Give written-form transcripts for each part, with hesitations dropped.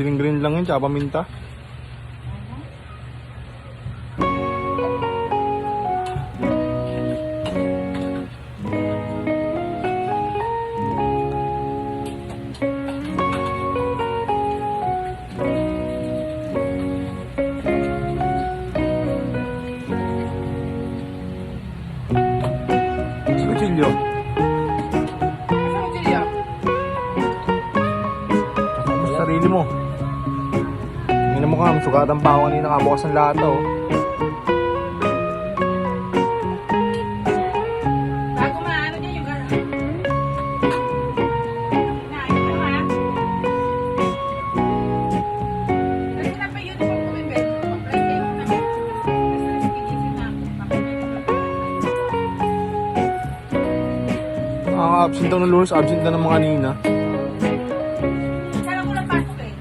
Green lang yun, tsaka paminta. Kutsilyo. Sarili mo. Tingnan mo ka, sugatan pa ako kanina nakabukas ng lata oh. Bago maano niya yung gara. Naayos mo ha? Kasi na pa yun yung pag-kumibet. Pag-play na kami. Kasi nagigising na ako. Nakaka-absent daw ng Lunes, absent ka naman kanina. Sarang ko lang pasok eh.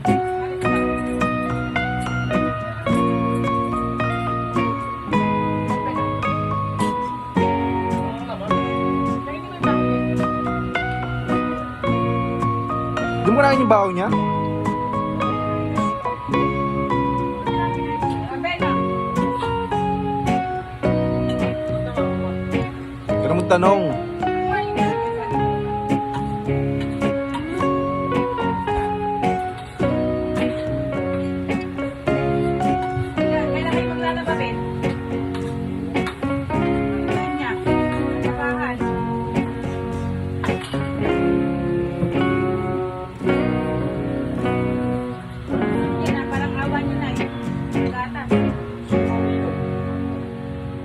Doon mo na yung baon niya? Pero mo tanong.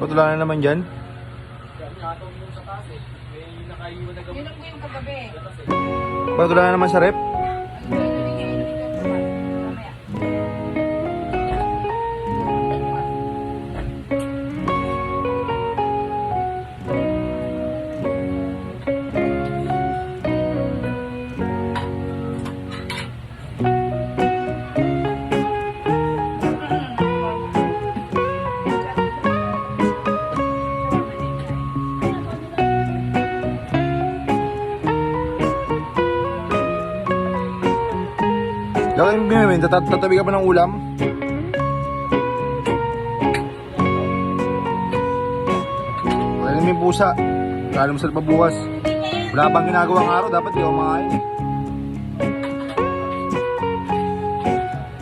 Patula na naman dyan. Yun ang yung kagabi. Patula na naman sa rep. Gawin mo yun, tatabi ka pa ng ulam. Wala naman yung pusa. Kala mo sa bukas. Wala pang ginagawang araw, dapat di ako makain eh.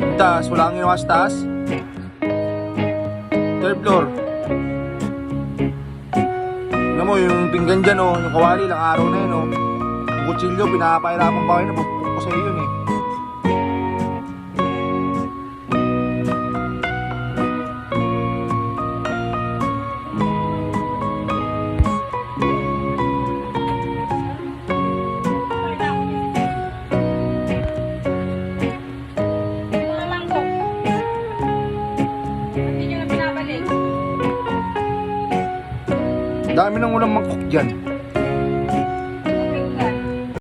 Yung taas, wala kang ginawa sa taas. Third floor. Tignan mo, yung pinggan dyan oh, yung kawali, ilang araw na yun oh. Yung kutsilyo, pinapahirapan pa kayo na pupuk ko sa'yo yun eh. Dami ng ulam mangkok dyan.